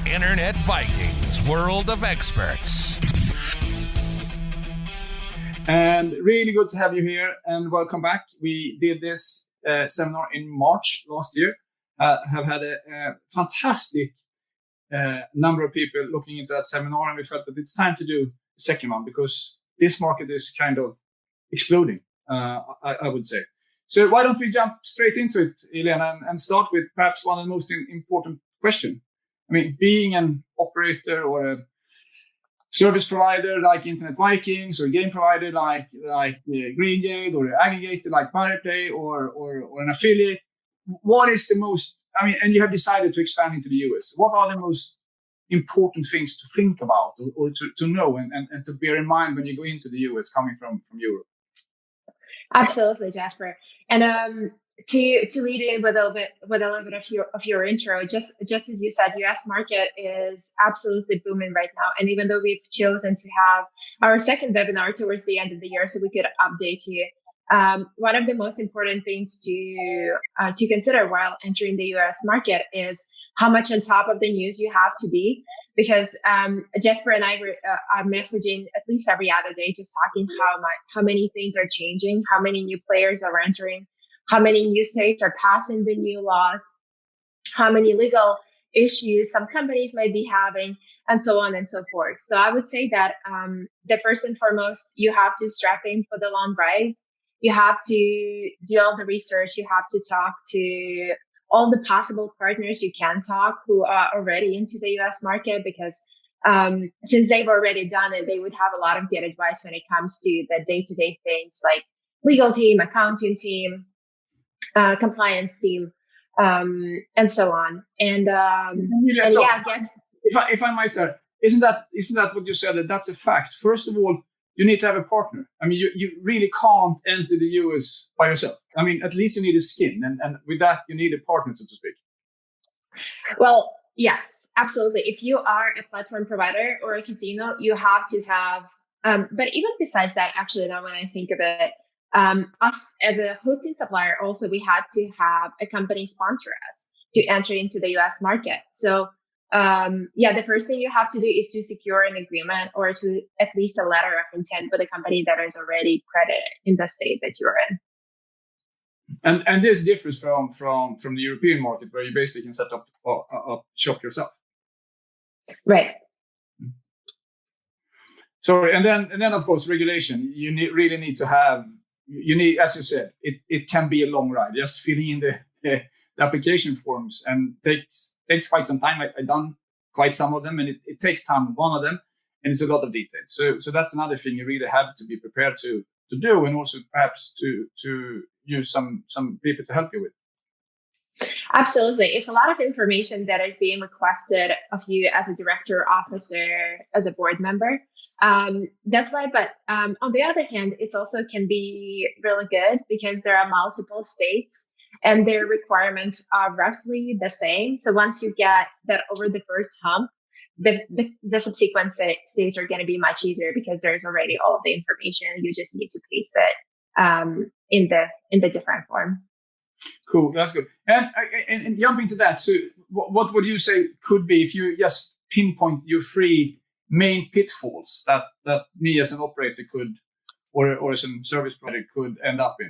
Internet Vikings World of Experts. And really good to have you here and welcome back. We did this seminar in March last year. Have had a fantastic number of people looking into that seminar, and we felt that it's time to do the second one because this market is kind of exploding, I would say. So why don't we jump straight into it, Elena, and start with perhaps one of the most important questions. I mean, being an operator or a service provider like Internet Vikings, or a game provider like Green Jade, or an aggregator like Pirateplay, or an affiliate, what is the most, I mean, and you have decided to expand into the US. What are the most important things to think about or to know and to bear in mind when you go into the US coming from Europe? Absolutely, Jesper. And to lead in with a little bit of your intro, just as you said, US market is absolutely booming right now. And even though we've chosen to have our second webinar towards the end of the year, so we could update you, one of the most important things to consider while entering the US market is how much on top of the news you have to be. Because Jesper and I are messaging at least every other day, just talking how many things are changing, how many new players are entering, how many new states are passing the new laws, how many legal issues some companies might be having, and so on and so forth. So I would say that the first and foremost, you have to strap in for the long ride. You have to do all the research. You have to talk to all the possible partners you can talk who are already into the US market, because since they've already done it, they would have a lot of good advice when it comes to the day-to-day things like legal team, accounting team, compliance team, and so on. And if I might, isn't that what you said? That's a fact. First of all, you need to have a partner. I mean, you really can't enter the US by yourself. I mean, at least you need a skin, and with that, you need a partner, so to speak. Well, yes, absolutely. If you are a platform provider or a casino, you have to have. But even besides that, actually, now when I think of it, us as a hosting supplier, also we had to have a company sponsor us to enter into the US market. So the first thing you have to do is to secure an agreement, or to at least a letter of intent with a company that is already credited in the state that you're in. And this differs from the European market, where you basically can set up shop yourself. Right. So and then of course regulation. You really need to have. You need, as you said, it can be a long ride. Just filling in the application forms and takes quite some time. I've done quite some of them, and it takes time with one of them, and it's a lot of details. So that's another thing you really have to be prepared to do, and also perhaps to use some people to help you with. Absolutely. It's a lot of information that is being requested of you as a director, officer, as a board member. That's why, but on the other hand, it also can be really good because there are multiple states and their requirements are roughly the same. So once you get that over the first hump, the subsequent states are going to be much easier because there's already all of the information. You just need to paste it in the different form. Cool, that's good. And jumping to that, so what would you say could be, if you just pinpoint your three main pitfalls that me as an operator could, or as a service provider could end up in?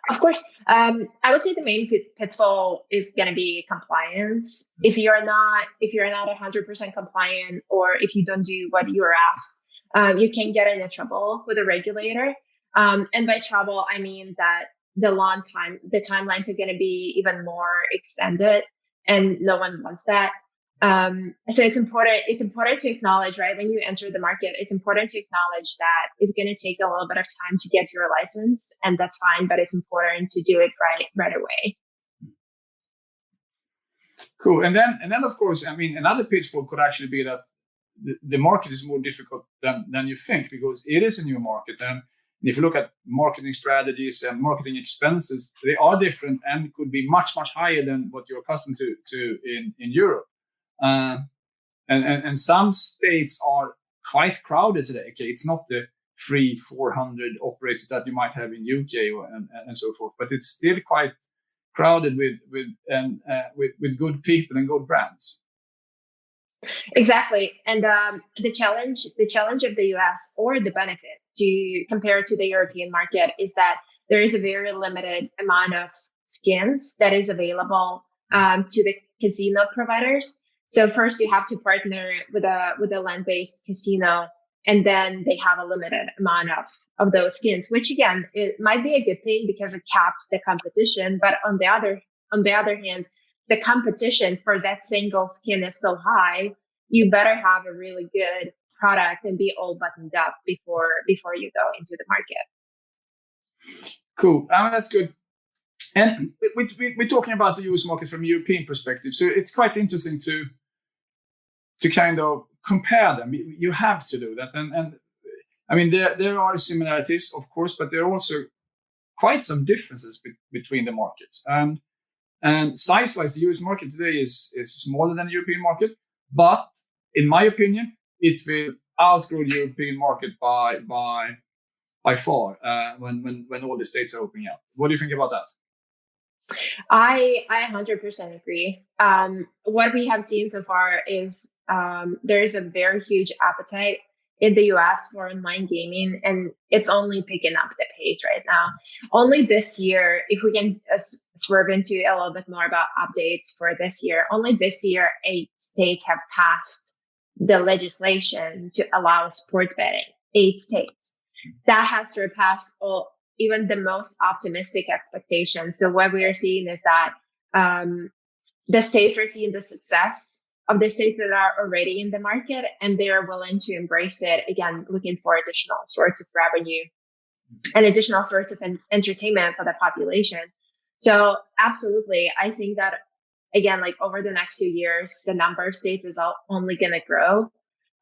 Of course, I would say the main pitfall is going to be compliance. If you're not 100% compliant, or if you don't do what you are asked, you can get into trouble with a regulator. And by trouble, I mean that the timelines are going to be even more extended, and no one wants that. So it's important to acknowledge, right, when you enter the market, it's important to acknowledge that it's going to take a little bit of time to get your license, and that's fine, but it's important to do it right away. Cool. And then of course, I mean, another pitfall could actually be that the market is more difficult than you think, because it is a new market. And if you look at marketing strategies and marketing expenses, they are different and could be much, much higher than what you're accustomed to in Europe. And some states are quite crowded today. Okay, it's not the 300-400 operators that you might have in UK and so forth, but it's still quite crowded with good people and good brands. Exactly. And the challenge of the US, or the benefit to compare to the European market, is that there is a very limited amount of skins that is available to the casino providers. So first you have to partner with a land-based casino, and then they have a limited amount of those skins, which again, it might be a good thing because it caps the competition. But on the other hand, the competition for that single skin is so high, you better have a really good product and be all buttoned up before you go into the market. Cool. That's good. And we're talking about the US market from a European perspective. So it's quite interesting to kind of compare them. You have to do that. And I mean, there are similarities, of course, but there are also quite some differences between the markets. And size-wise, the US market today is smaller than the European market. But in my opinion, it will outgrow the European market by far when all the states are opening up. What do you think about that? I 100% agree. What we have seen so far is there is a very huge appetite in the US for online gaming, and it's only picking up the pace right now. Only this year, if we can swerve into a little bit more about updates for this year, only this year, 8 states have passed the legislation to allow sports betting. 8 states. That has surpassed even the most optimistic expectations. So what we are seeing is that the states are seeing the success of the states that are already in the market, and they are willing to embrace it, again, looking for additional source of revenue and additional source of entertainment for the population. So absolutely, I think that, again, like over the next few years, the number of states is only going to grow.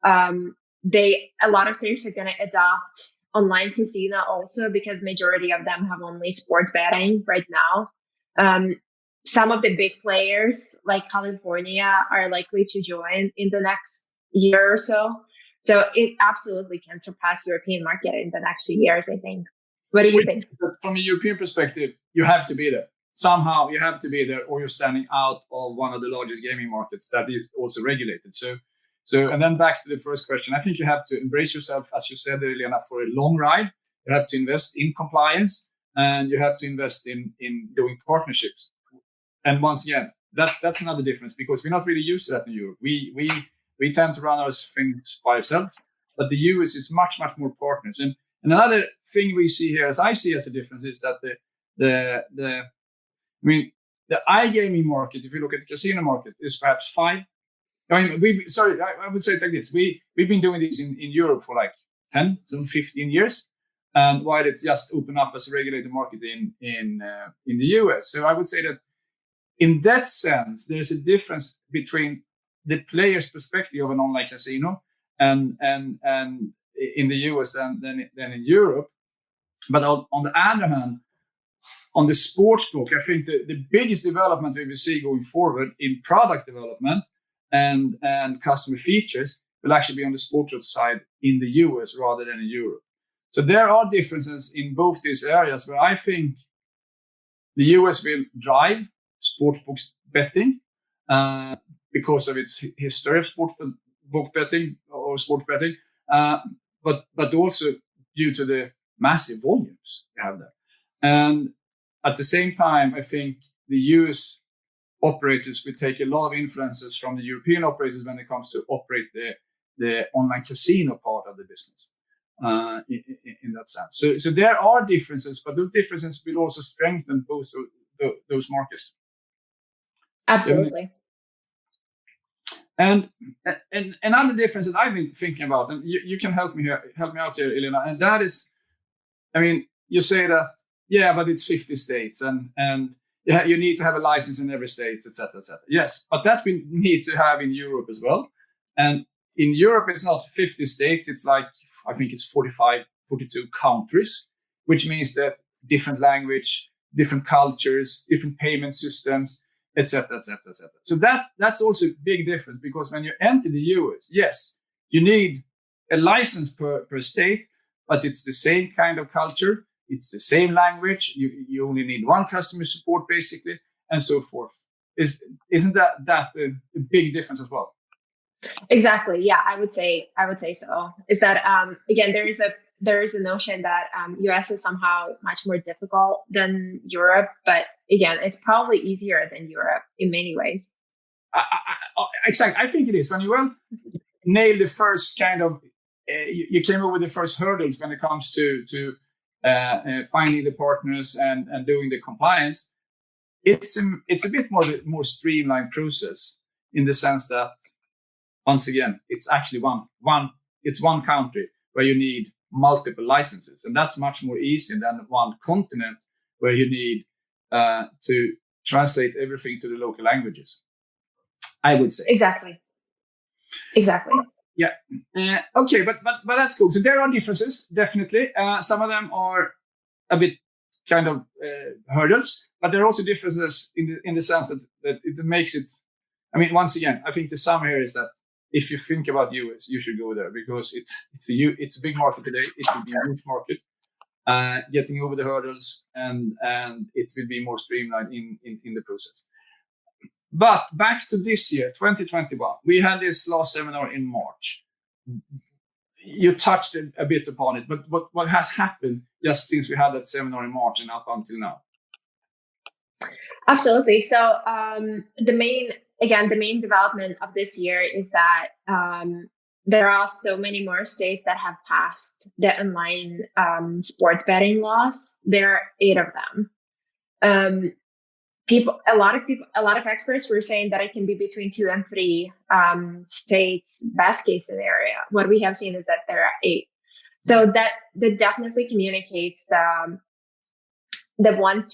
A lot of states are going to adopt online casino also, because majority of them have only sports betting right now. Some of the big players like California are likely to join in the next year or so. So it absolutely can surpass European market in the next few years, I think. What do you think? From a European perspective, you have to be there. Somehow you have to be there, or you're standing out of one of the largest gaming markets that is also regulated. So, and then back to the first question, I think you have to embrace yourself, as you said, Elena, for a long ride. You have to invest in compliance, and you have to invest in doing partnerships. And once again, that's another difference, because we're not really used to that in Europe. We tend to run our things by ourselves, but the US is much more partners. And another thing we see here, as I see as a difference, is that the iGaming market, if you look at the casino market, is perhaps 5. I would say it like this. We've been doing this in Europe for like 10, 15 years, and while it just opened up as a regulated market in the US. So I would say that in that sense, there's a difference between the player's perspective of an online casino and in the US than in Europe. But on the other hand, on the sportsbook, I think the biggest development we will see going forward in product development and customer features will actually be on the sportsbook side in the US rather than in Europe. So there are differences in both these areas where I think the US will drive sportsbook betting because of its history of sportsbook betting or sports betting, but also due to the massive volumes you have there. And at the same time, I think the US operators will take a lot of influences from the European operators when it comes to operate the online casino part of the business in that sense. So there are differences, but those differences will also strengthen both those markets. Absolutely. And another difference that I've been thinking about, and you can help me out here, Elena, and that is, I mean, you say that, yeah, but it's 50 states and yeah, you need to have a license in every state, etc., etc. Yes, but that we need to have in Europe as well. And in Europe, it's not 50 states. It's like, I think it's 45, 42 countries, which means that different language, different cultures, different payment systems, etc., etc., etc. So that's also a big difference, because when you enter the US, yes, you need a license per state, but it's the same kind of culture. It's the same language. You only need one customer support, basically, and so forth. Isn't that a big difference as well? Exactly. Yeah, I would say so. Is that again there is a notion that US is somehow much more difficult than Europe, but again, it's probably easier than Europe in many ways. Exactly. I think it is. When you nail the first kind of, you came over the first hurdles when it comes to finding the partners and doing the compliance. It's a bit more streamlined process in the sense that, once again, it's actually one country where you need multiple licenses, and that's much more easy than one continent where you need to translate everything to the local languages, I would say. Exactly. Yeah. Okay, but that's cool. So there are differences, definitely. Some of them are a bit kind of hurdles, but there are also differences in the sense that it makes it. I mean, once again, I think the sum here is that if you think about US, you should go there because it's a big market today. It will be a huge market. Getting over the hurdles and it will be more streamlined in the process. But back to this year, 2021, we had this last seminar in March. You touched a bit upon it, but what has happened just since we had that seminar in March and up until now? Absolutely. So the main development of this year is that there are so many more states that have passed the online sports betting laws. There are 8 of them. A lot of experts were saying that it can be between 2 and 3 states best case scenario. What we have seen is that there are 8. So that definitely communicates the want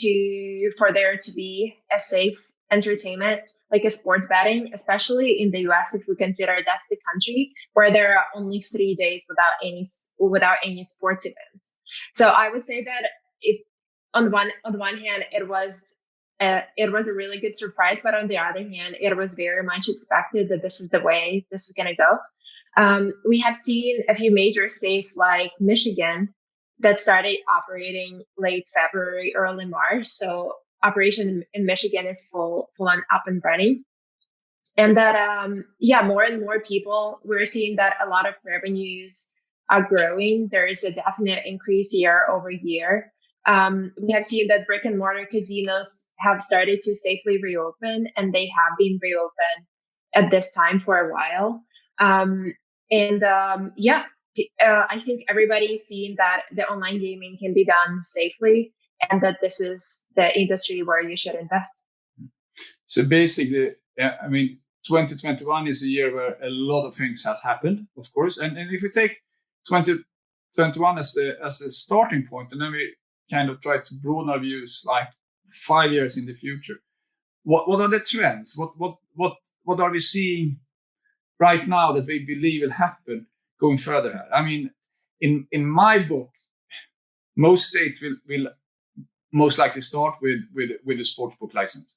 for there to be a safe entertainment like a sports betting, especially in the US, if we consider that's the country where there are only 3 days without any sports events. So I would say that on the one hand, it was a really good surprise, but on the other hand, it was very much expected that this is the way this is going to go. We have seen a few major states like Michigan that started operating late February, early March. So operation in Michigan is full on up and running. And that, more and more people, we're seeing that a lot of revenues are growing. There is a definite increase year over year. We have seen that brick and mortar casinos have started to safely reopen, and they have been reopened at this time for a while. I think everybody's seen that the online gaming can be done safely and that this is the industry where you should invest. So basically, 2021 is a year where a lot of things has happened, of course. And if we take 2021 as the starting point, and then we kind of try to broaden our views like 5 years in the future, what are the trends? What are we seeing right now that we believe will happen going further here? I mean, in my book, most states will most likely start with a sportsbook license,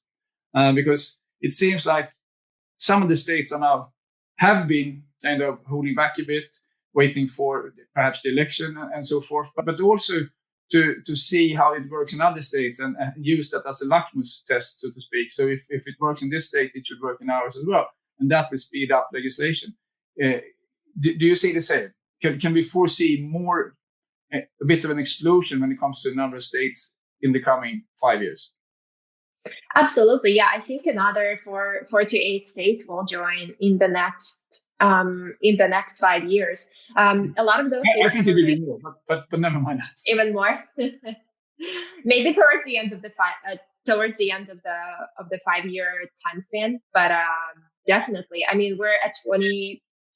because it seems like some of the states have been kind of holding back a bit, waiting for perhaps the election and so forth, but also to see how it works in other states and use that as a litmus test, so to speak. So if it works in this state, it should work in ours as well, and that will speed up legislation. Do you see the same? Can we foresee a bit of an explosion when it comes to the number of states in the coming 5 years? Absolutely, yeah. I think another 4 to 8 states will join in the next 5 years. A lot of those states. I think it will be more, but never mind that. Even more, maybe towards the end of the 5-year time span. But definitely, I mean, we're at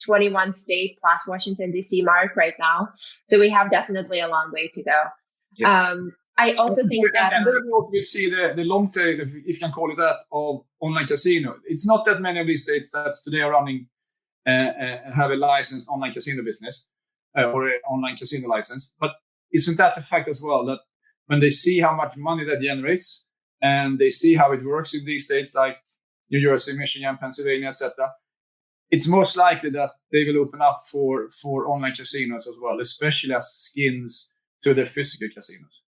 21 state plus Washington D.C. mark right now, so we have definitely a long way to go. Yeah. I also think that we'll see the long tail, if you can call it that, of online casino. It's not that many of these states that today are running have a licensed online casino business or an online casino license. But isn't that a fact as well, that when they see how much money that generates and they see how it works in these states like New Jersey, Michigan, Pennsylvania, etc., it's most likely that they will open up for online casinos as well, especially as skins to their physical casinos.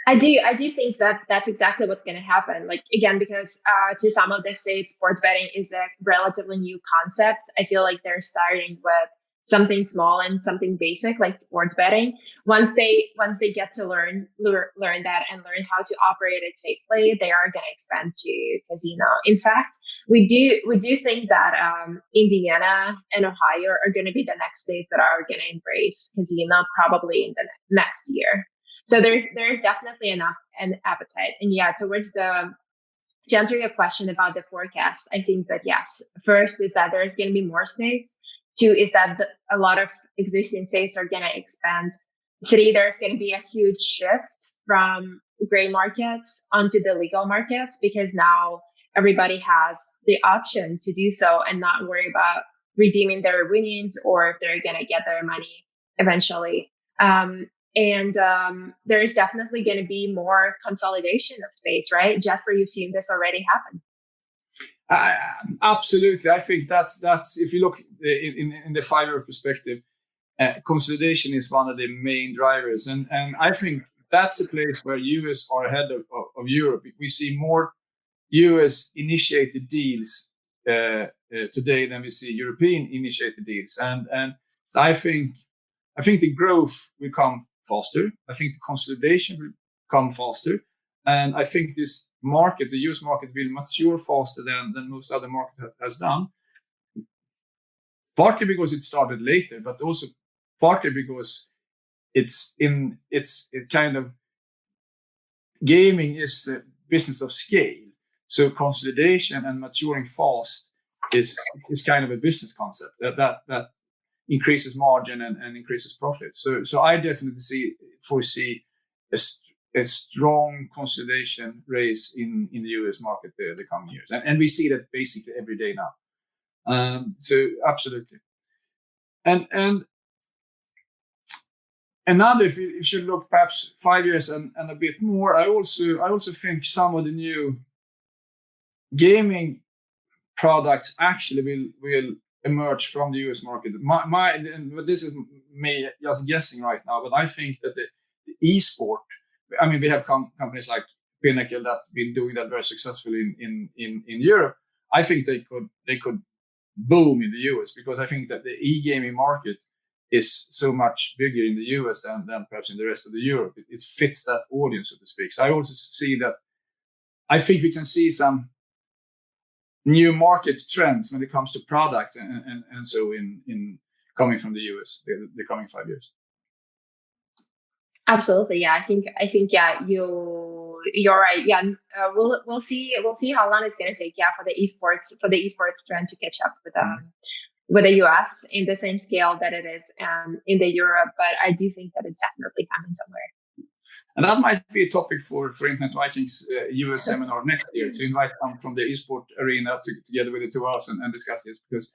I do think that that's exactly what's going to happen. Like, again, because to some of the states, sports betting is a relatively new concept. I feel like they're starting with something small and something basic like sports betting. Once they get to learn that and learn how to operate it safely, they are going to expand to casino. In fact, we do think that Indiana and Ohio are going to be the next states that are going to embrace casino probably in the next year. So there's definitely an appetite. And yeah, to answer your question about the forecast, I think that yes, first is that there's going to be more states. Two is that a lot of existing states are going to expand. Three, there's going to be a huge shift from gray markets onto the legal markets because now everybody has the option to do so and not worry about redeeming their winnings or if they're going to get their money eventually. And there's definitely going to be more consolidation of space, right? Jesper, you've seen this already happen. Absolutely. I think that's if you look in the 5-year perspective, consolidation is one of the main drivers. And I think that's a place where US are ahead of Europe. We see more US initiated deals today than we see European initiated deals. And I think the growth will come faster. I think the consolidation will come faster. And I think this market, the US market, will mature faster than most other markets has done. Partly because it started later, but also partly because it's kind of gaming is a business of scale. So consolidation and maturing fast is kind of a business concept that increases margin and increases profits. So I definitely foresee a strong consolidation race in the US market the coming years, and we see that basically every day now. So absolutely, and another if you look perhaps 5 years and a bit more, I also think some of the new gaming products actually will emerge from the US market. But this is me just guessing right now, but I think that the e-sport, I mean, we have companies like Pinnacle that have been doing that very successfully in Europe. I think they could boom in the US because I think that the e-gaming market is so much bigger in the US than perhaps in the rest of the Europe. It fits that audience, so to speak. So I also see that I think we can see some new market trends when it comes to product and so in coming from the US the coming 5 years. Absolutely, yeah. I think yeah, you're right. Yeah, we'll see how long it's going to take. Yeah, for the esports trend to catch up with the US in the same scale that it is in the Europe. But I do think that it's definitely coming somewhere. And that might be a topic for Internet Vikings US seminar next year, to invite them from the esport arena together with the 2 of us and discuss this, because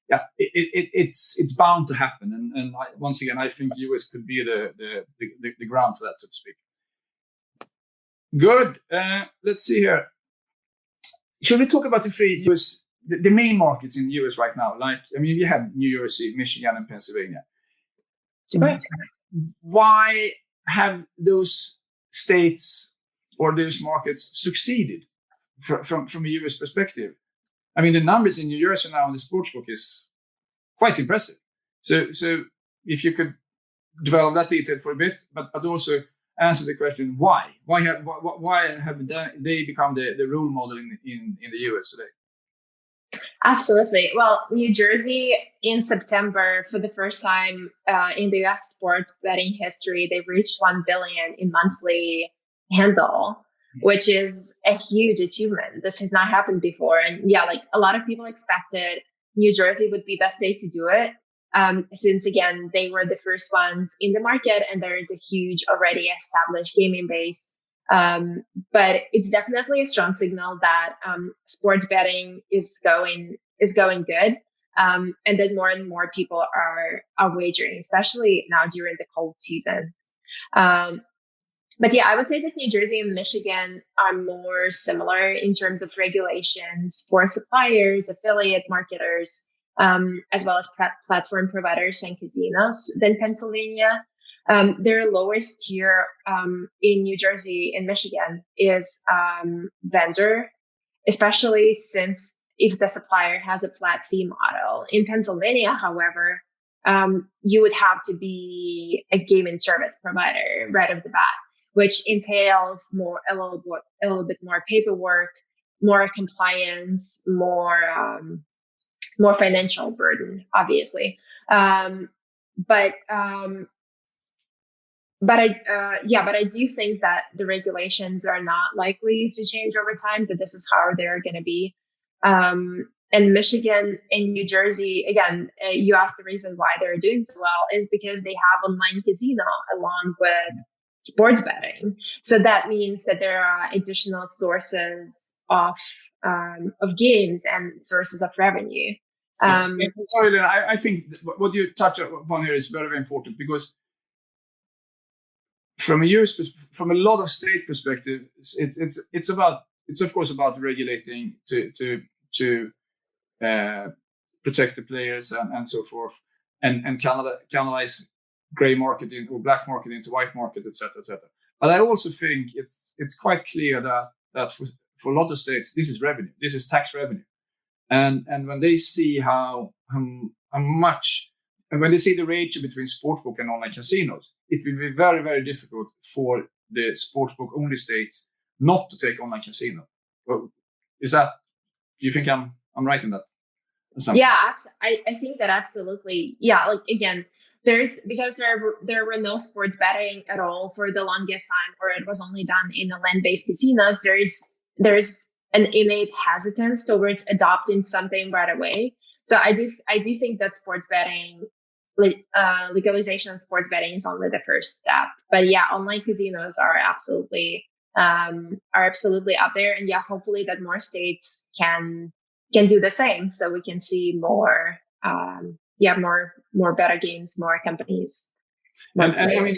yeah, it's bound to happen. And once again, I think US could be the ground for that, so to speak. Good. Let's see here. Should we talk about the 3 US, the main markets in the US right now? Like, I mean, you have New Jersey, Michigan, and Pennsylvania. Right. Why have those states or those markets succeeded from a US perspective? I mean, the numbers in New Jersey now in the sportsbook is quite impressive. So if you could develop that detail for a bit, but also answer the question why have they become the role model in the US today? Absolutely. Well, New Jersey in September, for the first time in the US sports betting history, they reached 1 billion in monthly handle, which is a huge achievement. This has not happened before. And yeah, like a lot of people expected New Jersey would be the state to do it. Since again, they were the first ones in the market and there is a huge already established gaming base. But it's definitely a strong signal that sports betting is going good, and that more and more people are wagering, especially now during the cold season. But yeah, I would say that New Jersey and Michigan are more similar in terms of regulations for suppliers, affiliate marketers, as well as platform providers and casinos than Pennsylvania. Their lowest tier in New Jersey and Michigan is vendor, especially since if the supplier has a flat fee model. In Pennsylvania, however, you would have to be a gaming service provider right off the bat, which entails a little bit more paperwork, more compliance, more financial burden, obviously. But I do think that the regulations are not likely to change over time, that this is how they're going to be. And Michigan and New Jersey, again, you asked the reason why they're doing so well is because they have online casino along with sports betting. So that means that there are additional sources of gains and sources of revenue. Sorry, Elena, I think what you touch upon here is very, very important, because from a lot of state perspective, it's of course about regulating to protect the players and so forth, and canalize gray market or black market into white market, etc., etc. But I also think it's quite clear that for a lot of states, this is revenue, this is tax revenue, and when they see how much, and when they see the ratio between sportsbook and online casinos, it will be very, very difficult for the sportsbook only states not to take online casino. Well, do you think I'm right in that assumption? Yeah, I think that absolutely. Yeah, like again, because there were no sports betting at all for the longest time, or it was only done in the land-based casinos. There's an innate hesitance towards adopting something right away. So I do think that sports betting, legalization of sports betting, is only the first step. But yeah, online casinos are absolutely out there, and yeah, hopefully that more states can do the same, so we can see more better games, more companies. And I mean,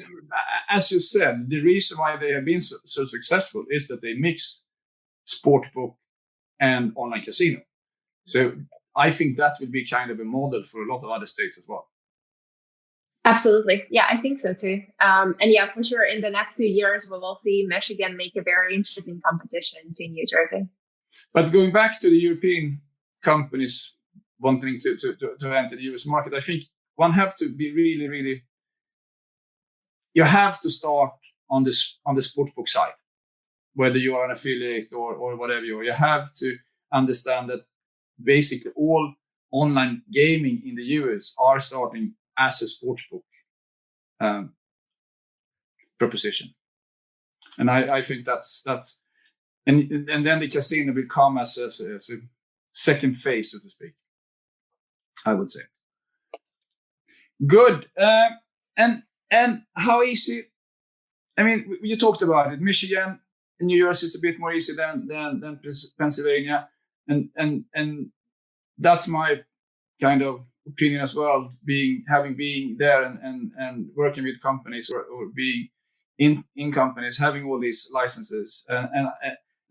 as you said, the reason why they have been so successful is that they mix sportsbook and online casino. So I think that would be kind of a model for a lot of other states as well. Absolutely. Yeah, I think so too. And yeah, for sure, in the next 2 years, we will see Michigan make a very interesting competition to New Jersey. But going back to the European companies wanting to enter the US market, I think one have to be really, really, you have to start on the sportsbook side, whether you are an affiliate or whatever you are. You have to understand that basically all online gaming in the US are starting as a sportsbook proposition. And I think that's and then the casino will come as a second phase, so to speak, I would say. Good. And how easy? I mean, you talked about it. Michigan and New Jersey is a bit more easy than Pennsylvania, and that's my kind of opinion as well. Having been there and working with companies or being in companies, having all these licenses,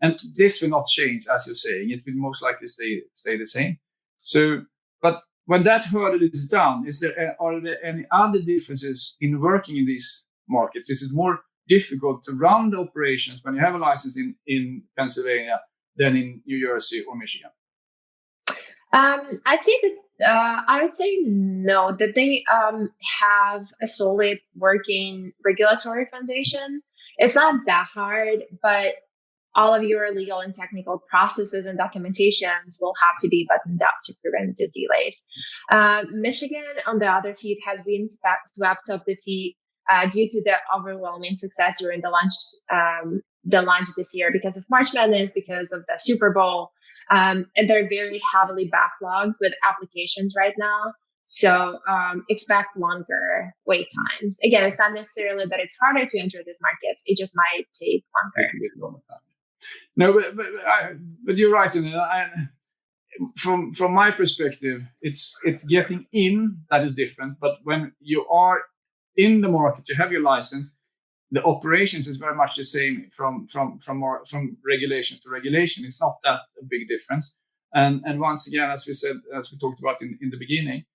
and this will not change, as you're saying. It will most likely stay the same. So, but when that hurdle is done, are there any other differences in working in these markets? Is it more difficult to run the operations when you have a license in Pennsylvania than in New Jersey or Michigan? I would say no, that they have a solid working regulatory foundation. It's not that hard, but all of your legal and technical processes and documentations will have to be buttoned up to prevent the delays. Michigan, on the other feet, has been swept off the feet due to the overwhelming success during the launch this year, because of March Madness, because of the Super Bowl. And they're very heavily backlogged with applications right now. So expect longer wait times. Again, it's not necessarily that it's harder to enter these markets. It just might take longer. No, but you're right. From my perspective, it's getting in that is different. But when you are in the market, you have your license. The operations is very much the same from regulations to regulation. It's not that a big difference. And once again, as we talked about in the beginning,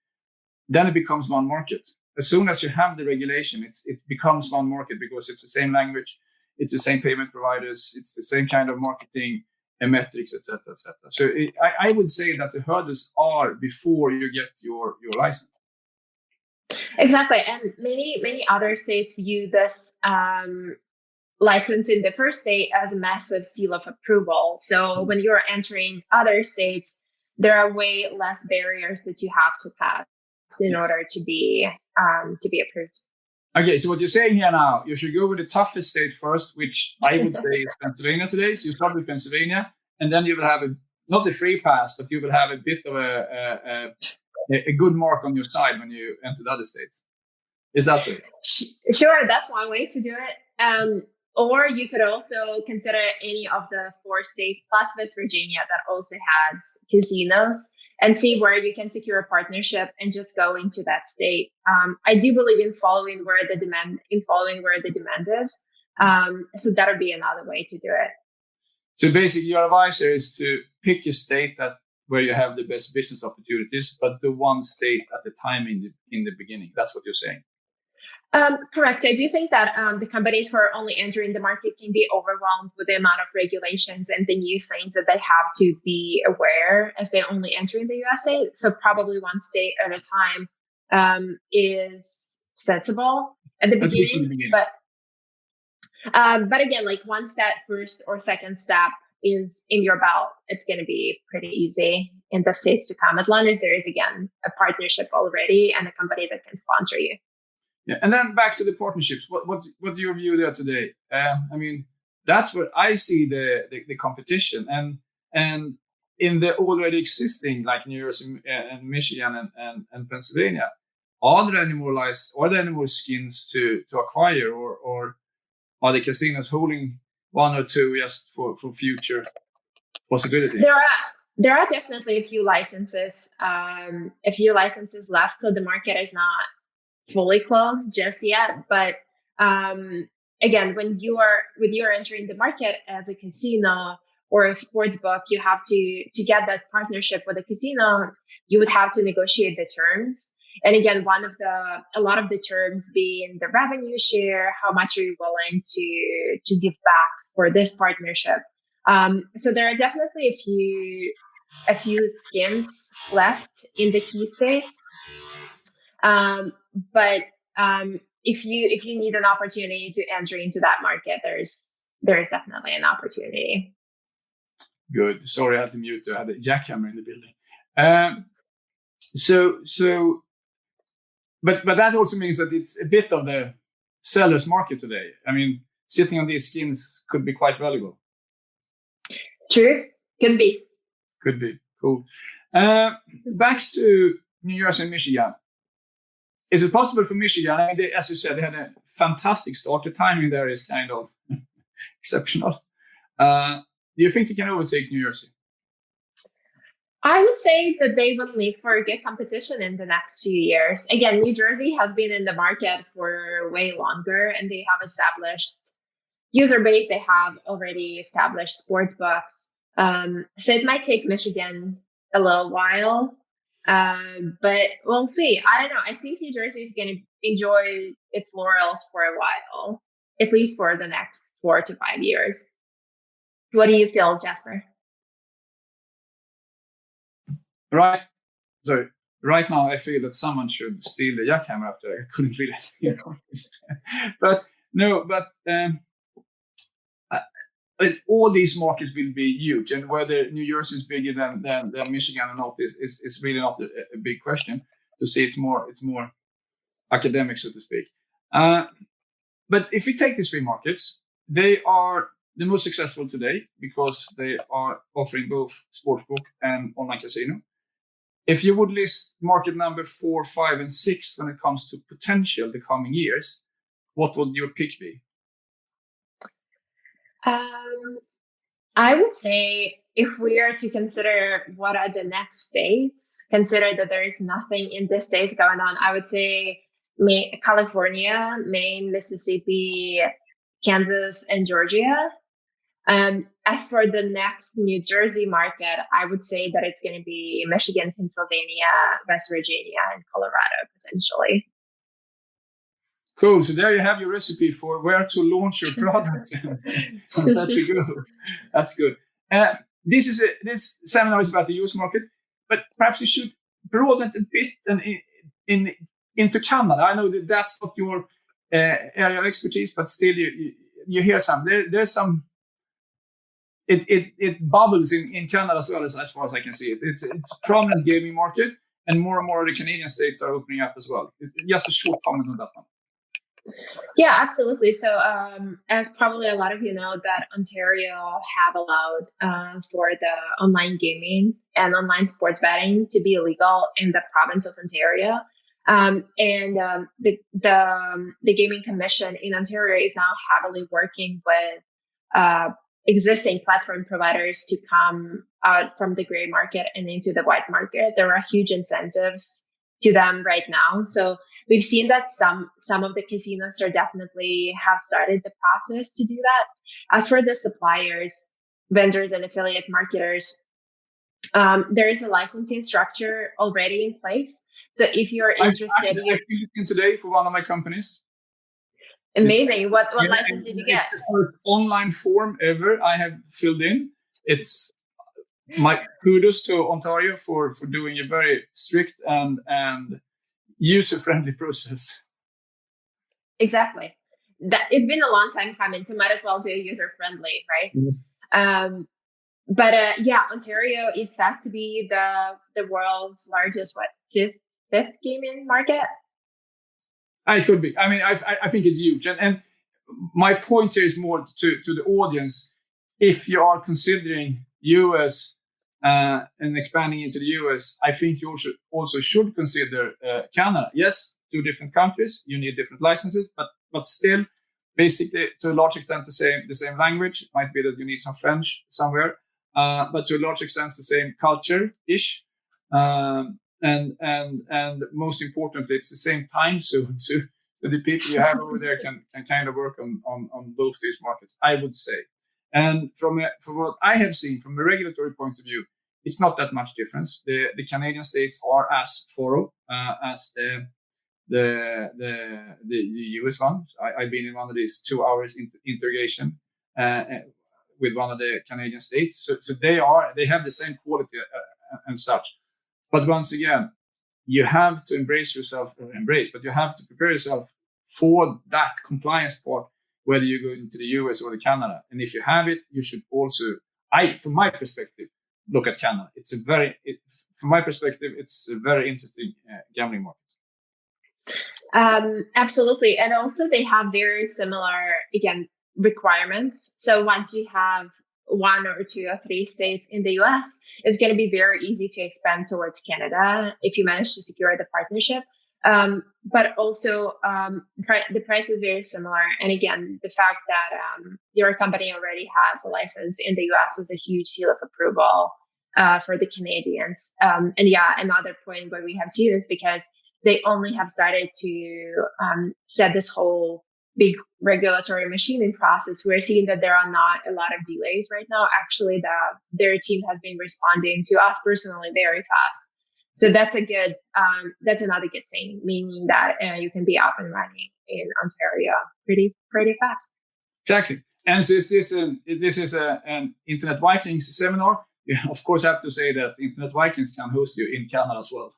then it becomes one market. as soon as you have the regulation, it becomes one market because it's the same language, it's the same payment providers, it's the same kind of marketing and metrics, etc., etc. So I would say that the hurdles are before you get your license. Exactly, and many other states view this license in the first state as a massive seal of approval. So when you're entering other states, there are way less barriers that you have to pass in order to be approved. Okay, so what you're saying here now, you should go with the toughest state first, which I would say is Pennsylvania today. So you start with Pennsylvania, and then you will have not a free pass, but you will have a bit of a good mark on your side when you enter the other states. Is that so? Sure, that's one way to do it. Or you could also consider any of the 4 states plus West Virginia that also has casinos, and see where you can secure a partnership and just go into that state. I do believe in following where the demand is. So that would be another way to do it. So basically, your advice is to pick a state where you have the best business opportunities, but the one state at a time in the beginning. That's what you're saying. Correct. I do think that the companies who are only entering the market can be overwhelmed with the amount of regulations and the new things that they have to be aware as they only enter in the USA. So probably one state at a time is sensible at the beginning. But again, like once that first or second step is in your belt, it's going to be pretty easy in the states to come, as long as there is, again, a partnership already and a company that can sponsor you. Yeah, and then back to the partnerships. What's your view there today? I mean, that's where I see the competition, and in the already existing, like New Jersey and Michigan and Pennsylvania, are there any more skins to acquire, or are the casinos holding one or two just for future possibility? There are definitely a few licenses left, so the market is not fully closed just yet. But again, when you're entering the market as a casino or a sports book, you have to get that partnership with a casino. You would have to negotiate the terms. And again, a lot of the terms being the revenue share, how much are you willing to give back for this partnership? So there are definitely a few skins left in the key states. But if you need an opportunity to enter into that market, there is definitely an opportunity. Good. Sorry, I had to mute. I had a jackhammer in the building. But that also means that it's a bit of the seller's market today. I mean, sitting on these skins could be quite valuable. True. Could be. Cool. Back to New Jersey and Michigan. Is it possible for Michigan? I mean, as you said, they had a fantastic start. The timing there is kind of exceptional. Do you think they can overtake New Jersey? I would say that they will make for a good competition in the next few years. Again, New Jersey has been in the market for way longer, and they have established user base. They have already established sports books. So it might take Michigan a little while. But we'll see. I don't know. I think New Jersey is going to enjoy its laurels for a while, at least for the next 4 to 5 years. What do you feel, Jesper? Right. So right now, I feel that someone should steal the jackhammer after I couldn't really hear this. But all these markets will be huge, and whether New Jersey is bigger than Michigan or not is really not a big question. To see, it's more academic, so to speak. But if we take these 3 markets, they are the most successful today because they are offering both sportsbook and online casino. If you would list market number 4, 5, and 6 when it comes to potential the coming years, what would your pick be? I would say if we are to consider what are the next states, consider that there is nothing in this state going on. I would say California, Maine, Mississippi, Kansas, and Georgia. As for the next New Jersey market, I would say that it's going to be Michigan, Pennsylvania, West Virginia, and Colorado potentially. Cool. So there you have your recipe for where to launch your product and where to go. That's good. This seminar is about the US market, but perhaps you should broaden it a bit and into Canada. I know that that's not your area of expertise, but still you hear some. There's some. It bubbles in Canada as well, as far as I can see it. It's a prominent gaming market, and more of the Canadian states are opening up as well. Just a short comment on that one. Yeah, absolutely. So, as probably a lot of you know, that Ontario have allowed for the online gaming and online sports betting to be illegal in the province of Ontario. The Gaming Commission in Ontario is now heavily working with existing platform providers to come out from the gray market and into the white market. There are huge incentives to them right now. So we've seen that some of the casinos are definitely have started the process to do that. As for the suppliers, vendors, and affiliate marketers, there is a licensing structure already in place. So if you're interested, I filled it in today for one of my companies. Amazing. What license did you get? It's the first online form ever I have filled in. It's my kudos to Ontario for doing a very strict and user-friendly process. Exactly. That it's been a long time coming, so might as well do user-friendly, right? Yes. Yeah, Ontario is set to be the world's largest fifth gaming market. It could be. I mean, I think it's huge, and my point here is more to the audience. If you are considering US and expanding into the US, I think you also should consider Canada. Yes, two different countries, you need different licenses, but still, basically, to a large extent, the same language. Might be that you need some French somewhere, but to a large extent, the same culture-ish. And most importantly, it's the same time zone. So the people you have over there can kind of work on both these markets, I would say. And from what I have seen from a regulatory point of view, it's not that much difference. The Canadian states are as thorough as the US one. I've been in one of these 2 hours interrogation with one of the Canadian states. So they have the same quality and such. But once again, you have to but you have to prepare yourself for that compliance part, whether you go into the US or the Canada. And if you have it, you should also, from my perspective, look at Canada. From my perspective, it's a very interesting gambling market. Absolutely. And also they have very similar, again, requirements. So once you have 1 or 2 or 3 states in the US, it's going to be very easy to expand towards Canada if you manage to secure the partnership. But also the price is very similar. And again, the fact that your company already has a license in the US is a huge seal of approval for the Canadians. Another point where we have seen this because they only have started to set this whole big regulatory machining process. We're seeing that there are not a lot of delays right now. Actually, their team has been responding to us personally very fast. So that's another good thing, meaning that you can be up and running in Ontario pretty fast. Exactly. And since this is an Internet Vikings seminar, you of course have to say that Internet Vikings can host you in Canada as well.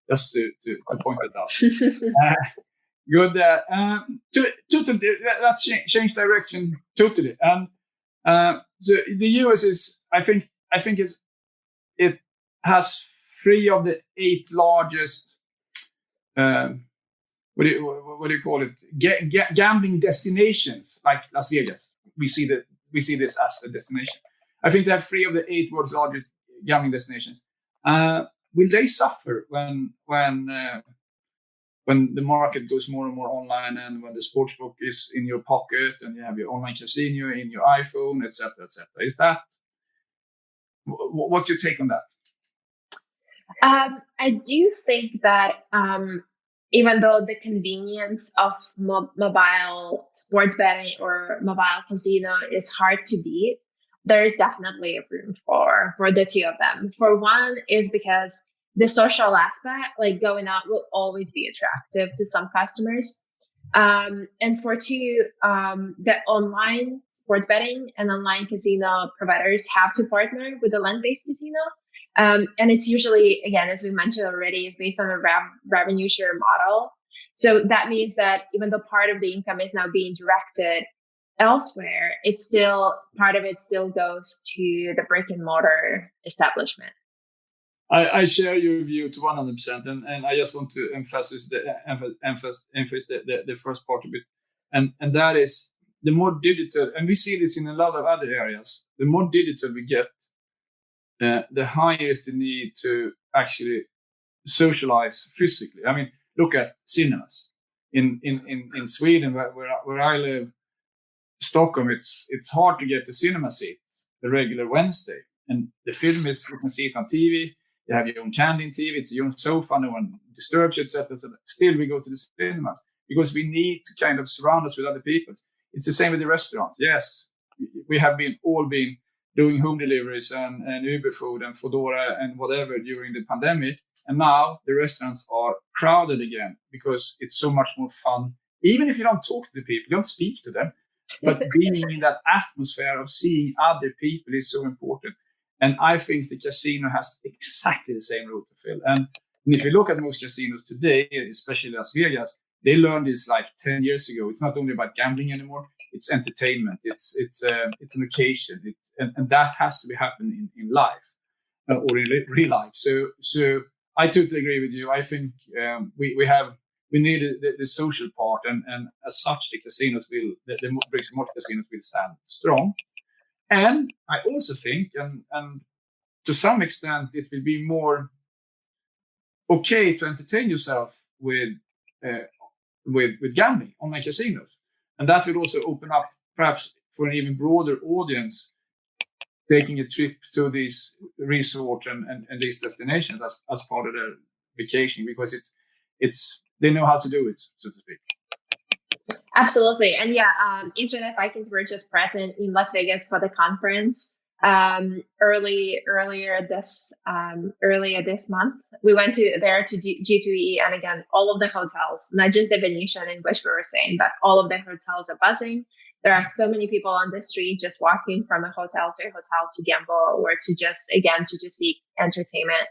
Just to point it out. Good. Totally. Let's change direction totally. And so the US is, I think it has 3 of the 8 largest. What do you call it? Gambling destinations like Las Vegas. We see this as a destination. I think they have 3 of the 8 world's largest gambling destinations. Will they suffer when the market goes more and more online, and when the sportsbook is in your pocket, and you have your online casino in your iPhone, etc., etc.? Is that what's your take on that? I do think that even though the convenience of mobile sports betting or mobile casino is hard to beat, there is definitely a room for the 2 of them. For one is because the social aspect, like going out, will always be attractive to some customers. And for two, the online sports betting and online casino providers have to partner with the land-based casino. And it's usually, again, as we mentioned already, is based on a revenue share model. So that means that even though part of the income is now being directed elsewhere, it's still part of it still goes to the brick and mortar establishment. I share your view to 100%, and I just want to emphasize the first part of it, and that is the more digital, and we see this in a lot of other areas. The more digital we get, the higher is the need to actually socialize physically. I mean, look at cinemas in Sweden, where I live, Stockholm. It's hard to get a cinema seat the regular Wednesday, and the film is, you can see it on TV. You have your own candy in TV. It's your own sofa. No one disturbs you, etc. Still, we go to the cinemas because we need to kind of surround us with other people. It's the same with the restaurants. Yes, we have all been doing home deliveries and Uber food and Foodora and whatever during the pandemic. And now the restaurants are crowded again because it's so much more fun. Even if you don't talk to the people, you don't speak to them, but being in that atmosphere of seeing other people is so important. And I think the casino has exactly the same role to fill. And if you look at most casinos today, especially Las Vegas, they learned this like 10 years ago. It's not only about gambling anymore. It's entertainment. It's an occasion. And that has to be happening in life or in real life. So I totally agree with you. I think we need the social part. And as such, the casinos the bricks and mortar casinos will stand strong. And I also think, and to some extent, it will be more okay to entertain yourself with gambling online casinos, and that will also open up perhaps for an even broader audience taking a trip to these resorts and these destinations as part of their vacation, because it's they know how to do it, so to speak. Absolutely. And yeah, Internet Vikings were just present in Las Vegas for the conference earlier this month. We went there to G2E, and again, all of the hotels, not just the Venetian in which we were staying, but all of the hotels are buzzing. There are so many people on the street just walking from a hotel to a hotel to gamble or to just seek entertainment.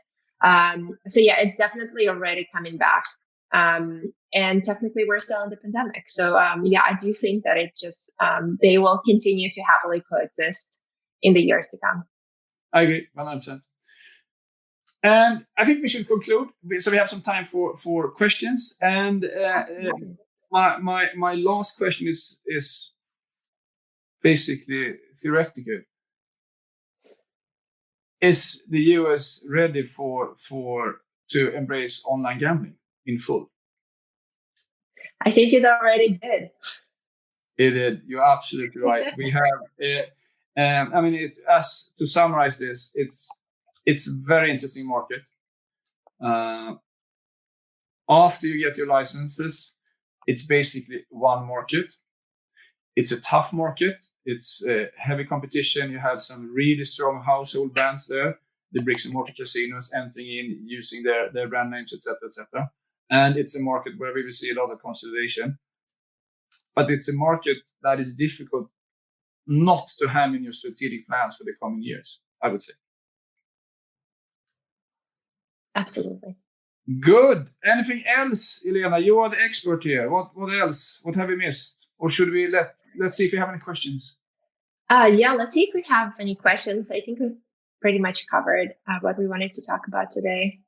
So yeah, it's definitely already coming back. And technically we're still in the pandemic. So yeah, I do think that it just they will continue to happily coexist in the years to come. I agree 100%. And I think we should conclude. So we have some time for questions. And my last question is basically theoretical. Is the US ready to embrace online gambling in full? I think it already did. It did. You're absolutely right. We have. I mean, as to summarize this, it's a very interesting market. After you get your licenses, it's basically one market. It's a tough market. It's heavy competition. You have some really strong household brands there. The bricks and mortar casinos entering in, using their brand names, etc., etc. And it's a market where we will see a lot of consolidation. But it's a market that is difficult not to have in your strategic plans for the coming years, I would say. Absolutely. Good. Anything else, Elena? You are the expert here. What else? What have we missed? Or should we let's see if we have any questions? Yeah, let's see if we have any questions. I think we've pretty much covered what we wanted to talk about today.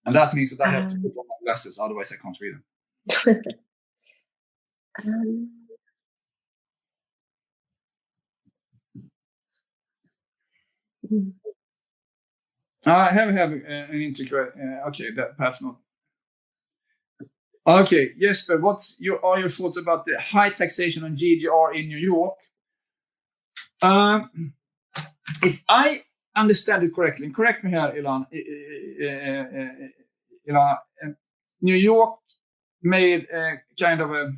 And that means that I have to put on my glasses, otherwise I can't read them. I have an integrate. Okay, that perhaps not. Okay, Jesper, what are your thoughts about the high taxation on GGR in New York? If I understand it correctly, and correct me here, Elon. New York made a kind of a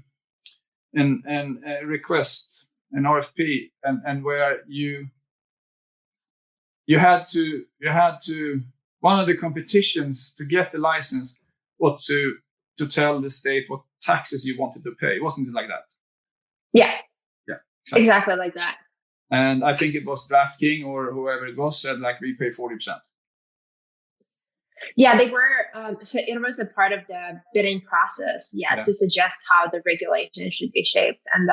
request, an RFP, and where you had to one of the competitions to get the license was to tell the state what taxes you wanted to pay. Wasn't it like that? Yeah, Yeah, exactly like that. And I think it was DraftKings or whoever it was said like we pay 40%. Yeah, they were. So it was a part of the bidding process. Yeah, to suggest how the regulation should be shaped, and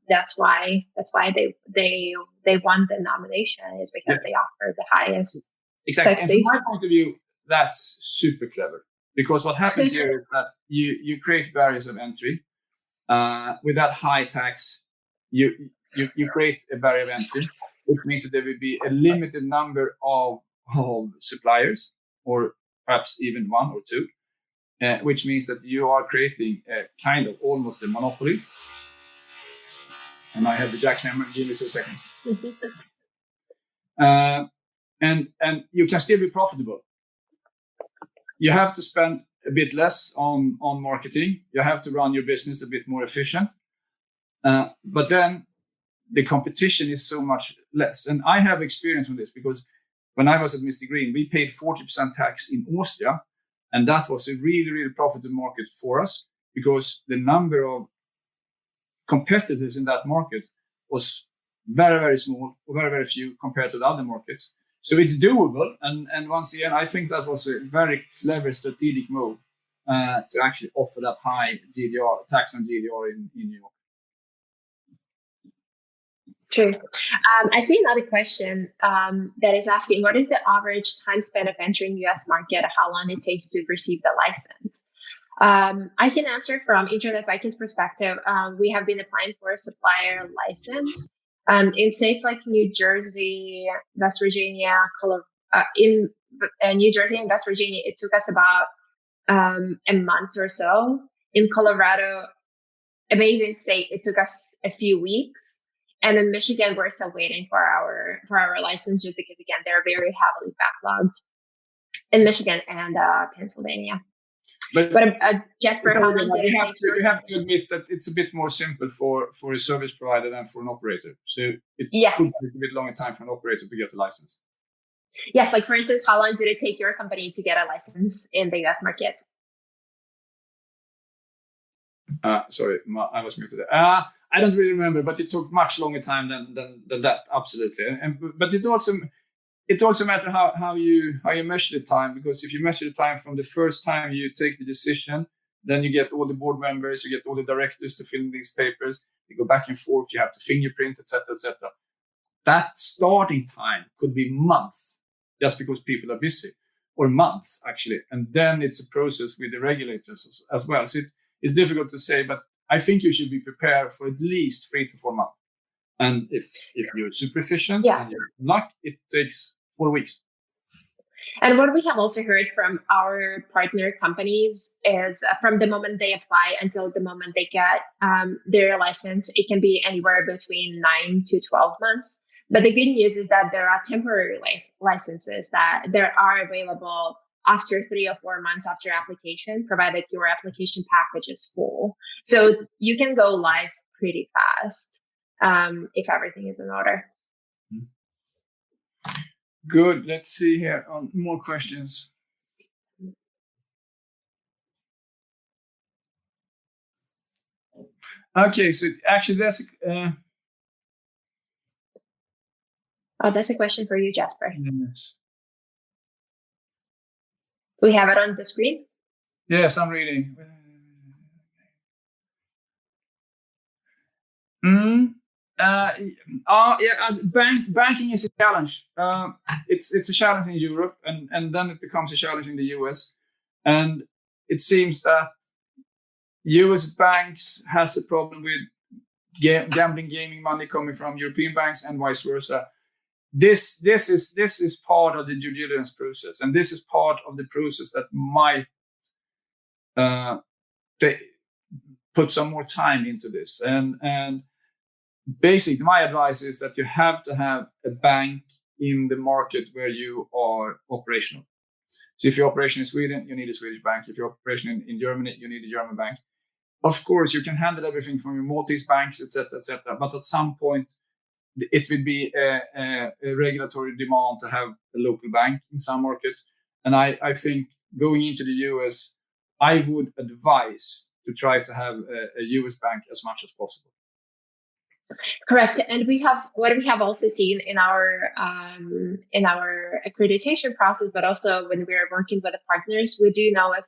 that's why they won the nomination, is because they offered the highest exactly. taxation. And from my point of view, that's super clever, because what happens here is that you create barriers of entry. With that high tax, you create a barrier of entry, which means that there will be a limited number of suppliers, or perhaps even one or two, which means that you are creating a kind of almost a monopoly. And I have the jackhammer. Give me 2 seconds. And you can still be profitable. You have to spend a bit less on marketing. You have to run your business a bit more efficient. But then the competition is so much less. And I have experience with this, because when I was at Mr. Green, we paid 40% tax in Austria. And that was a really, really profitable market for us, because the number of competitors in that market was very, very small, or very, very few compared to the other markets. So it's doable. And once again, I think that was a very clever strategic move to actually offer that high GDR, tax on GDR in New York. True. I see another question that is asking, what is the average time spent of entering US market? How long it takes to receive the license? I can answer from Internet Vikings perspective. We have been applying for a supplier license in states like New Jersey, West Virginia, in New Jersey and West Virginia. It took us about a month or so. In Colorado, amazing state, it took us a few weeks. And in Michigan, we're still waiting for our license, just because, again, they're very heavily backlogged in Michigan and Pennsylvania. But Jesper, how long did it take? You have to admit that it's a bit more simple for a service provider than for an operator. So it could take a bit longer time for an operator to get a license. Yes, like for instance, how long did it take your company to get a license in the US market? Sorry, I was muted. I don't really remember, but it took much longer time than that. Absolutely, but it also matters how you measure the time, because if you measure the time from the first time you take the decision, then you get all the board members, you get all the directors to fill in these papers. You go back and forth. You have to fingerprint, etc., etc. That starting time could be months, just because people are busy, or months actually, and then it's a process with the regulators as well. So it's difficult to say, but I think you should be prepared for at least 3 to 4 months. And if you're super efficient and you're luck, it takes 4 weeks. And what we have also heard from our partner companies is from the moment they apply until the moment they get their license, it can be anywhere between 9 to 12 months. But the good news is that there are temporary licenses that there are available after 3 or 4 months after application, provided your application package is full. So you can go live pretty fast if everything is in order. Good. Let's see here on more questions. Okay, so actually that's that's a question for you, Jesper. Yes. We have it on the screen. Yes, I'm reading. Banking is a challenge. It's a challenge in Europe, and then it becomes a challenge in the US. And it seems that US banks has a problem with gambling, gaming money coming from European banks, and vice versa. This is part of the due diligence process, and this is part of the process that might put some more time into this. And basically, my advice is that you have to have a bank in the market where you are operational. So if you're operational in Sweden, you need a Swedish bank. If you're operational in Germany, you need a German bank. Of course, you can handle everything from your Maltese banks, etc., etc. But at some point, it will be a regulatory demand to have a local bank in some markets. And I think going into the US, I would advise to try to have a US bank as much as possible. Correct, and we have also seen in our accreditation process, but also when we are working with the partners, we do know a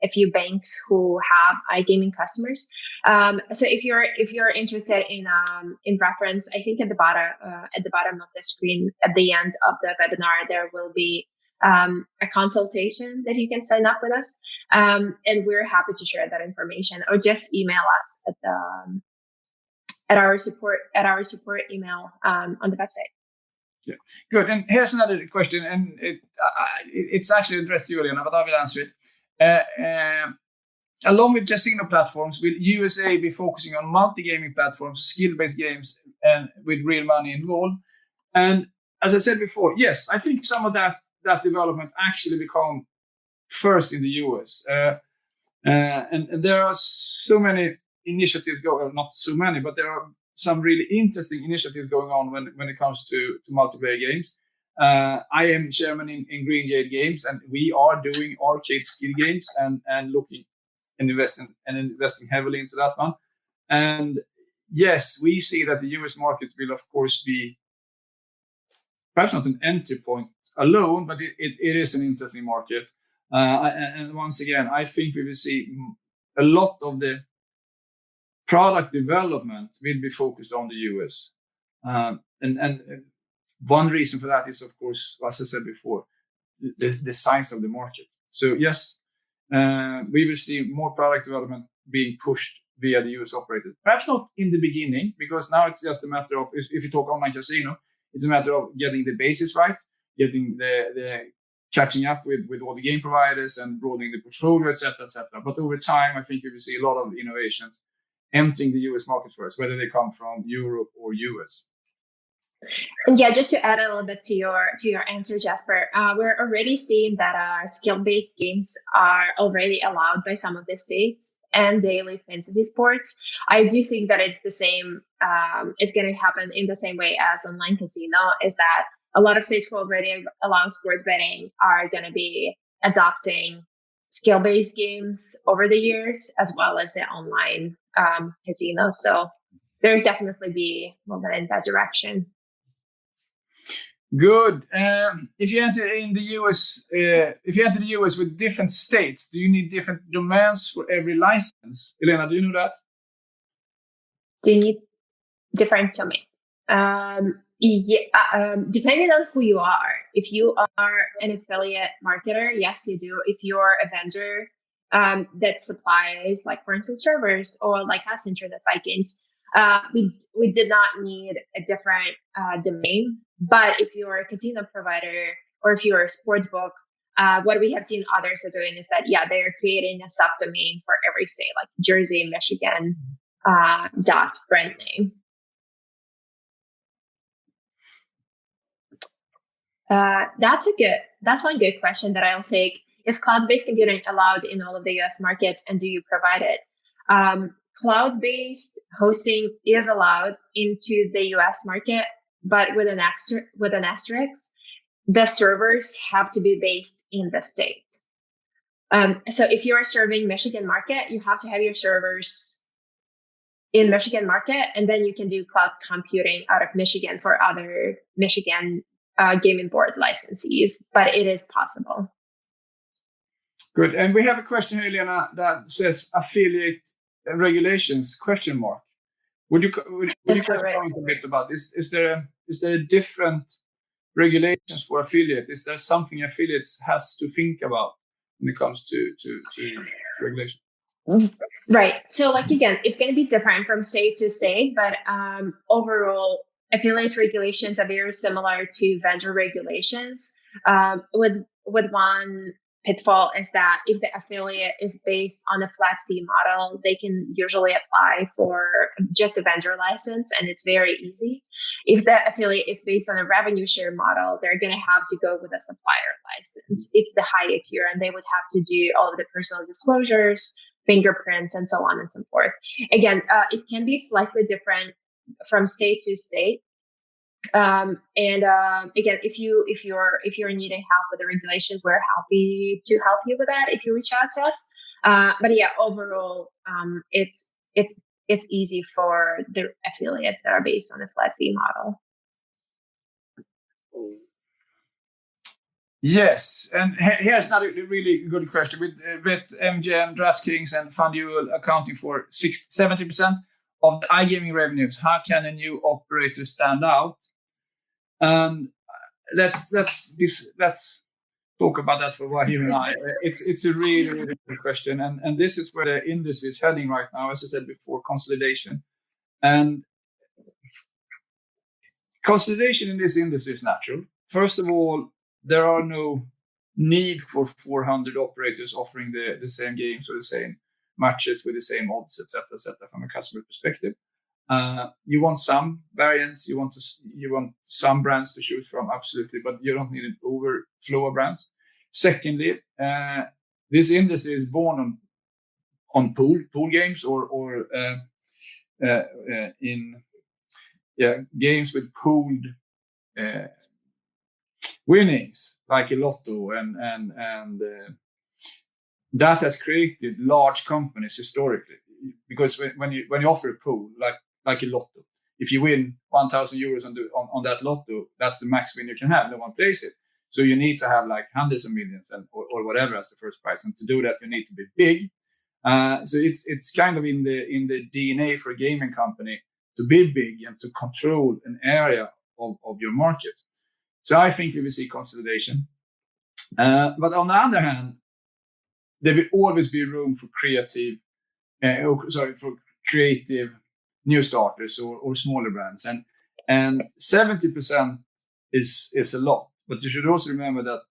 few banks who have iGaming customers. So if you're interested in reference, I think at the bottom of the screen at the end of the webinar there will be a consultation that you can sign up with us, and we're happy to share that information, or just email us at our support email on the website. Yeah, good. And here's another question, and it's actually addressed to you, Elena, but I will answer it. Along with casino platforms, will USA be focusing on multi-gaming platforms, skill-based games, and with real money involved? And as I said before, yes, I think some of that development actually become first in the US. And there are so many initiatives going, not so many, but there are some really interesting initiatives going on when it comes to multiplayer games. I am chairman in Green Jade Games, and we are doing arcade skill games and looking and investing heavily into that one. And yes, we see that the US market will of course be perhaps not an entry point alone, but it is an interesting market. And once again, I think we will see a lot of the product development will be focused on the US. And one reason for that is, of course, as I said before, the size of the market. So yes, we will see more product development being pushed via the US operators. Perhaps not in the beginning, because now it's just a matter of, if you talk online casino, it's a matter of getting the basis right, getting the catching up with all the game providers and broadening the portfolio, etc., etc. But over time, I think we will see a lot of innovations entering the US market first, whether they come from Europe or US. And yeah, just to add a little bit to your answer, Jesper, we're already seeing that skill-based games are already allowed by some of the states, and daily fantasy sports. I do think that it's the same. It's going to happen in the same way as online casino. Is that a lot of states who already allow sports betting are going to be adopting skill-based games over the years, as well as the online casino. So there's definitely be movement in that direction. Good. If you enter the US with different states, do you need different domains for every license? Elena, do you know that? Do you need different domain? Depending on who you are. If you are an affiliate marketer, yes, you do. If you're a vendor that supplies, like for instance, servers, or like us, Internet Vikings, we did not need a different domain. But if you're a casino provider, or if you're a sports book, what we have seen others are doing is that, yeah, they're creating a subdomain for every state, like Jersey, Michigan, brand name. That's one good question that I'll take. Is cloud-based computing allowed in all of the US markets, and do you provide it? Cloud-based hosting is allowed into the US market, but with an asterisk. The servers have to be based in the state. So if you're serving Michigan market, you have to have your servers in Michigan market, and then you can do cloud computing out of Michigan for other Michigan gaming board licensees, but it is possible. Good. And we have a question here, Elena, that says affiliate regulations, ? Would you just comment a bit about this? Is there a different regulations for affiliate? Is there something affiliates has to think about when it comes to regulation? Right. So like, again, it's going to be different from state to state, but overall, affiliate regulations are very similar to vendor regulations. With one pitfall is that if the affiliate is based on a flat fee model, they can usually apply for just a vendor license, and it's very easy. If the affiliate is based on a revenue share model, they're going to have to go with a supplier license. It's the higher tier, and they would have to do all of the personal disclosures, fingerprints, and so on and so forth. Again, it can be slightly different from state to state. Again, if you're needing help with the regulation, we're happy to help you with that if you reach out to us. But yeah, overall, it's easy for the affiliates that are based on a flat fee model. Yes, and here's another really good question. With MGM, DraftKings, and FanDuel accounting for 70% of the iGaming revenues, how can a new operator stand out? And let's talk about that for a while, you and I. It's a really, really good question, and this is where the industry is heading right now. As I said before, consolidation, and consolidation in this industry is natural. First of all, there are no need for 400 operators offering the same games or the same matches with the same odds, etc., from a customer perspective. You want some variance, you want some brands to choose from, absolutely, but you don't need an overflow of brands. Secondly, this industry is born on pool games or games with pooled winnings, like a lotto, and that has created large companies historically. Because when you offer a pool like a lotto, if you win 1,000 euros on that lotto, that's the max win you can have. No one plays it, so you need to have like hundreds of millions or whatever as the first prize. And to do that, you need to be big. So it's kind of in the DNA for a gaming company to be big and to control an area of your market. So I think we will see consolidation. But on the other hand, there will always be room for creative new starters or smaller brands. And 70% is a lot. But you should also remember that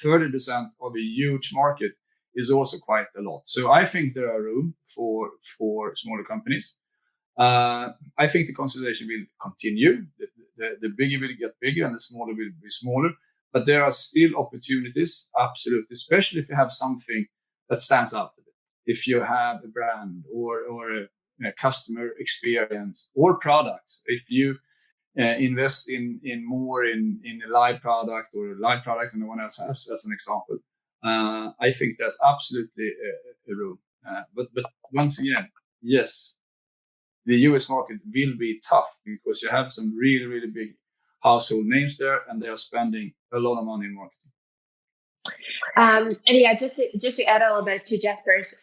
30% of a huge market is also quite a lot. So I think there are room for smaller companies. I think the consolidation will continue. The bigger will get bigger and the smaller will be smaller. But there are still opportunities, absolutely, especially if you have something that stands out a bit. If you have a brand or a customer experience or products, if you invest in more in a live product or a live product and no one else has, as an example, I think there's absolutely a room. But once again, yes, the US market will be tough because you have some really, really big household names there, and they are spending a lot of money in marketing. And yeah, just to add a little bit to Jesper's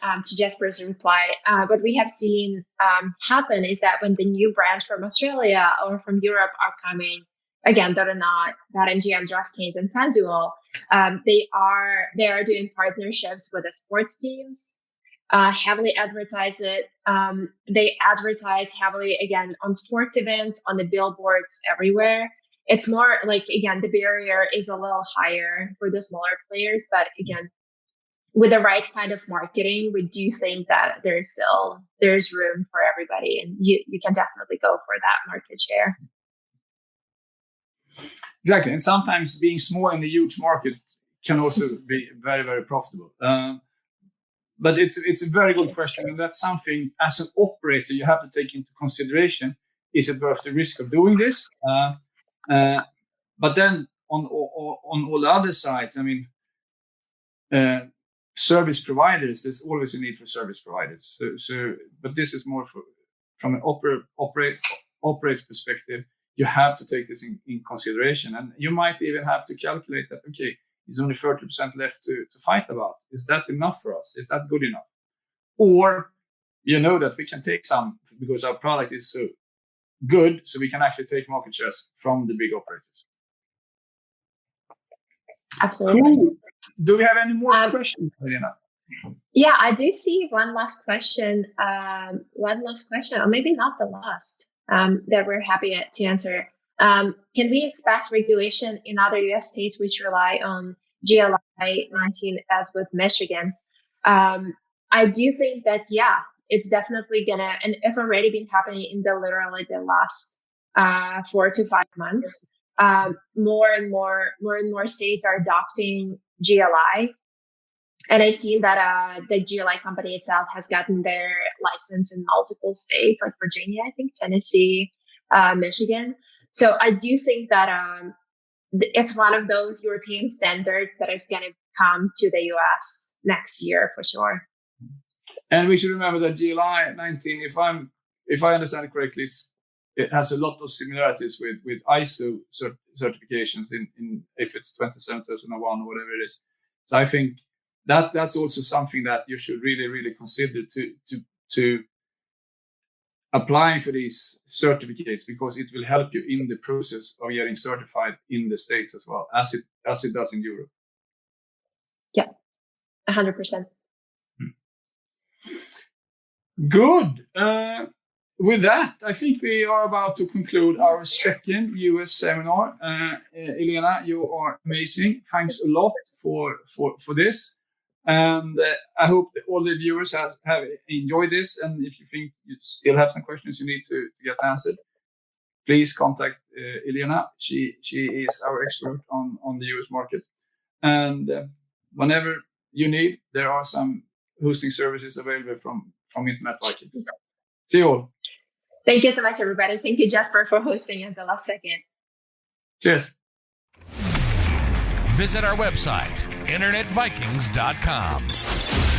reply, what we have seen happen is that when the new brands from Australia or from Europe are coming, again, that are not BetMGM, DraftKings, and FanDuel, they are doing partnerships with the sports teams. Heavily advertise it. They advertise heavily again on sports events, on the billboards everywhere. It's more like, again, the barrier is a little higher for the smaller players, but again, with the right kind of marketing, we do think that there's room for everybody, and you can definitely go for that market share. Exactly, and sometimes being small in a huge market can also be very, very profitable. But it's a very good question, and that's something as an operator you have to take into consideration. Is it worth the risk of doing this? But then on all the other sides, I mean, service providers. There's always a need for service providers. So, but this is more from an operator perspective. You have to take this in consideration, and you might even have to calculate that. Okay, there's only 30% left to fight about. Is that enough for us? Is that good enough? Or you know that we can take some because our product is so good, so we can actually take market shares from the big operators. Absolutely. Cool. Do we have any more questions, Elena? Yeah, I do see one last question. Or maybe not the last, that we're happy to answer. Can we expect regulation in other U.S. states which rely on GLI 19 as with Michigan? I do think that, yeah, it's definitely gonna, and it's already been happening in literally the last 4 to 5 months. More and more states are adopting GLI. And I've seen that the GLI company itself has gotten their license in multiple states, like Virginia, I think, Tennessee, Michigan. So I do think that it's one of those European standards that is going to come to the US next year for sure. And we should remember that GLI 19, if I understand it correctly, it has a lot of similarities with ISO certifications in if it's 27001 or whatever it is. So I think that's also something that you should really, really consider to applying for these certificates, because it will help you in the process of getting certified in the States as well as it does in Europe. Yeah, 100%. Good. With that, I think we are about to conclude our second US seminar. Elena, you are amazing. Thanks a lot for this. And I hope that all the viewers have enjoyed this. And if you think you still have some questions you need to get answered, please contact Elena. She is our expert on the US market. And whenever you need, there are some hosting services available from Internet Vikings. See you all. Thank you so much, everybody. Thank you, Jesper, for hosting at the last second. Cheers. Visit our website, internetvikings.com.